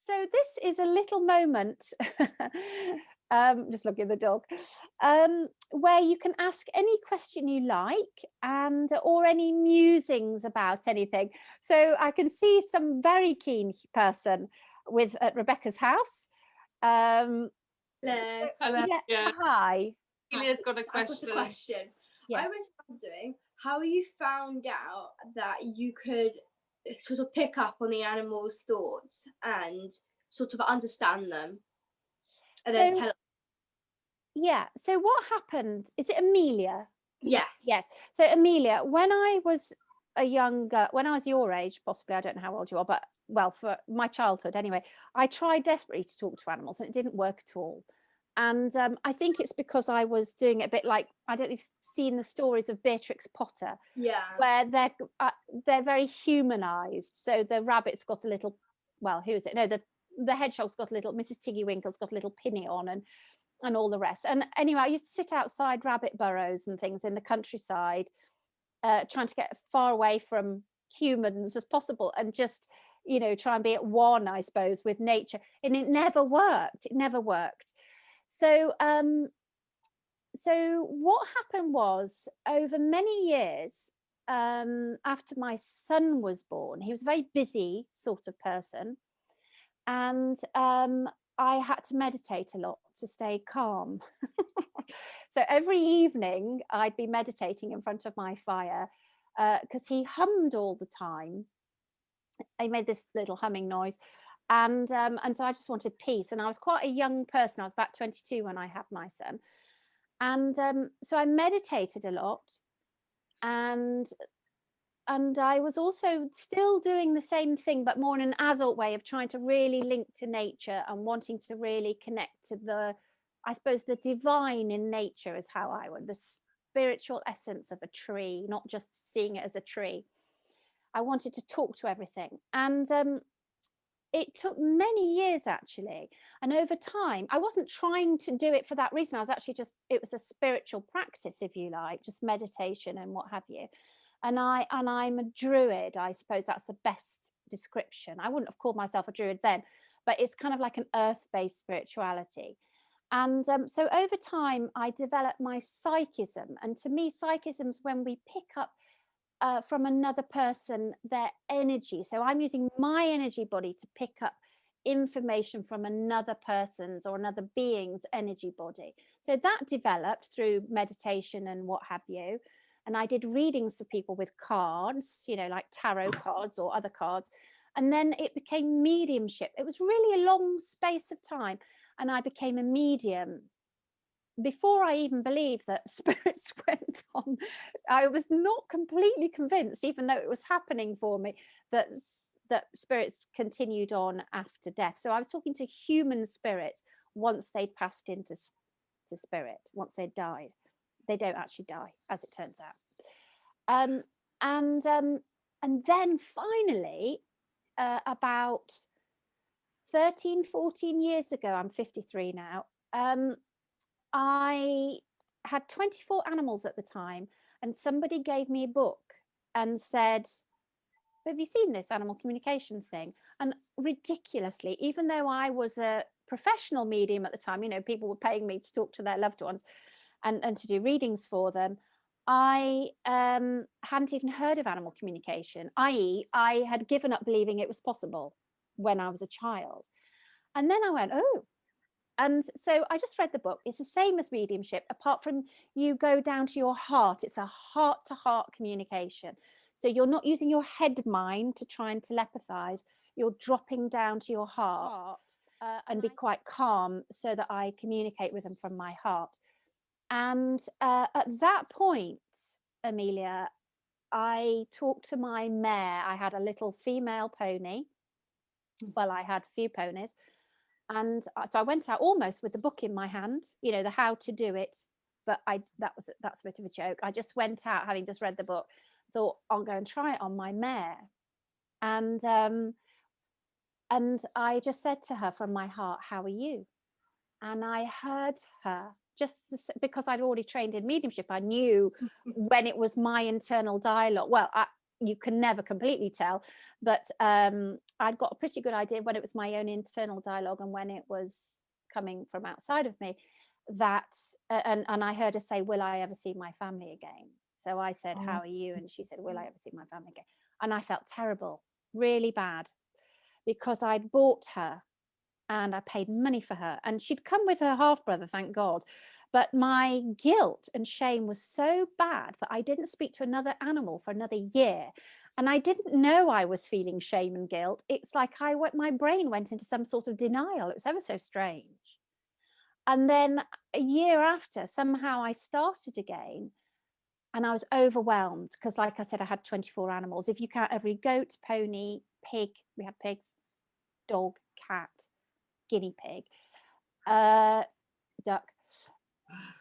So this is a little moment, just looking at the dog, where you can ask any question you like and or any musings about anything. So I can see some very keen person at Rebecca's house. Um, Hello. Hello. yeah, Yeah. hi. Amelia's got a I've got question. a question. Yes. I was wondering how you found out that you could sort of pick up on the animal's thoughts and sort of understand them and then So, tell. yeah, so what happened, is it Amelia? Yes. Yes. So Amelia, when I was when I was your age, possibly, I don't know how old you are, but well, for my childhood anyway, I tried desperately to talk to animals and it didn't work at all. And I think it's because I was doing it a bit like, I don't know if you've seen the stories of Beatrix Potter, Yeah. where they're very humanized. So the rabbit's got a little, well, who is it? No, the hedgehog's got a little, Mrs. Tiggywinkle's got a little pinny on, and all the rest. And anyway, I used to sit outside rabbit burrows and things in the countryside, trying to get far away from humans as possible and just, try and be at one, I suppose, with nature. And it never worked. It never worked. So what happened was, over many years, after my son was born, he was a very busy sort of person, and I had to meditate a lot to stay calm. So every evening I'd be meditating in front of my fire, because he hummed all the time. He made this little humming noise, and so I just wanted peace. And I was quite a young person. I was about 22 when I had my son, and so I meditated a lot, and I was also still doing the same thing, but more in an adult way, of trying to really link to nature and wanting to really connect to I suppose, the divine in nature is how I would, the spiritual essence of a tree, not just seeing it as a tree. I wanted to talk to everything. And it took many years, actually. And over time, I wasn't trying to do it for that reason. I was actually it was a spiritual practice, if you like, just meditation and what have you. And I'm a druid. I suppose that's the best description. I wouldn't have called myself a druid then, but it's kind of like an earth-based spirituality. And so over time, I developed my psychism. And to me, psychism is when we pick up from another person their energy. So I'm using my energy body to pick up information from another person's or another being's energy body. So that developed through meditation and what have you. And I did readings for people with cards, like tarot cards or other cards. And then it became mediumship. It was really a long space of time. And I became a medium. Before I even believed that spirits went on, I was not completely convinced, even though it was happening for me, that spirits continued on after death. So I was talking to human spirits once they'd passed into spirit, once they'd died. They don't actually die, as it turns out. And then finally, about 13, 14 years ago, I'm 53 now, I had 24 animals at the time, and somebody gave me a book and said, have you seen this animal communication thing? And ridiculously, even though I was a professional medium at the time, people were paying me to talk to their loved ones and to do readings for them, I hadn't even heard of animal communication, i.e. I had given up believing it was possible when I was a child. And then I went, oh. And so I just read the book. It's the same as mediumship, apart from you go down to your heart. It's a heart-to-heart communication. So you're not using your head mind to try and telepathize. You're dropping down to your heart and be quite calm, so that I communicate with them from my heart. And at that point, Amelia, I talked to my mare. I had a little female pony. Well, I had a few ponies. And so I went out almost with the book in my hand, the how to do it. But that's a bit of a joke. I just went out, having just read the book, thought I'll go and try it on my mare. And I just said to her from my heart, how are you? And I heard her, just because I'd already trained in mediumship. I knew when it was my internal dialogue. Well, you can never completely tell, but I'd got a pretty good idea when it was my own internal dialogue and when it was coming from outside of me, that and I heard her say, will I ever see my family again? So I said, how are you? And she said, will I ever see my family again? And I felt terrible, really bad, because I'd bought her and I paid money for her, and she'd come with her half brother, thank God. But my guilt and shame was so bad that I didn't speak to another animal for another year. And I didn't know I was feeling shame and guilt. It's like my brain went into some sort of denial. It was ever so strange. And then a year after, somehow I started again, and I was overwhelmed because, like I said, I had 24 animals. If you count every goat, pony, pig, we had pigs, dog, cat, guinea pig, duck.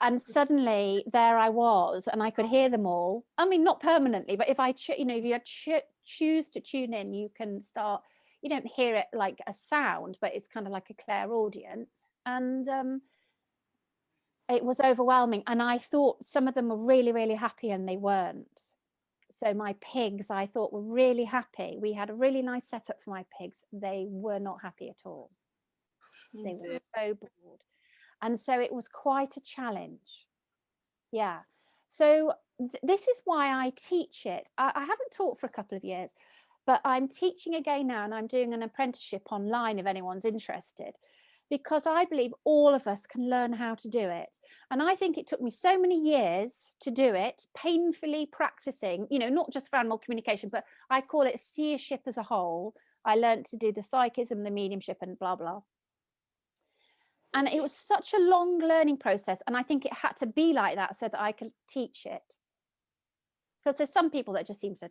And suddenly there I was, and I could hear them all. I mean, not permanently, but if I, if you choose to tune in, you can start. You don't hear it like a sound, but it's kind of like a clairaudience. And it was overwhelming. And I thought some of them were really, really happy, and they weren't. So my pigs, I thought, were really happy. We had a really nice setup for my pigs. They were not happy at all. They were so bored. And so it was quite a challenge. Yeah. So this is why I teach it. I haven't taught for a couple of years, but I'm teaching again now, and I'm doing an apprenticeship online if anyone's interested, because I believe all of us can learn how to do it. And I think it took me so many years to do it, painfully practicing, not just for animal communication, but I call it seership as a whole. I learned to do the psychism, the mediumship, and blah, blah. And it was such a long learning process. And I think it had to be like that so that I could teach it. Because there's some people that just seem to,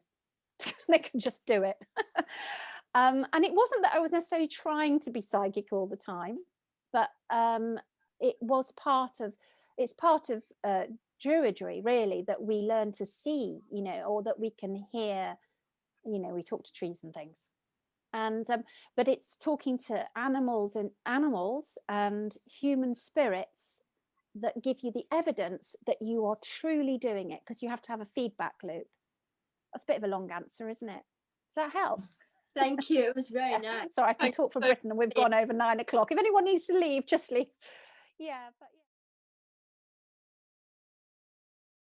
they can just do it. And it wasn't that I was necessarily trying to be psychic all the time, but it was it's part of druidry, really, that we learn to see, or that we can hear, we talk to trees and things. And but it's talking to animals and human spirits that give you the evidence that you are truly doing it, because you have to have a feedback loop. That's a bit of a long answer, isn't it? Does that help? Thank you. It was very nice. Sorry, I can talk for Britain, and we've gone over 9 o'clock. If anyone needs to leave, just leave. Yeah, but yeah.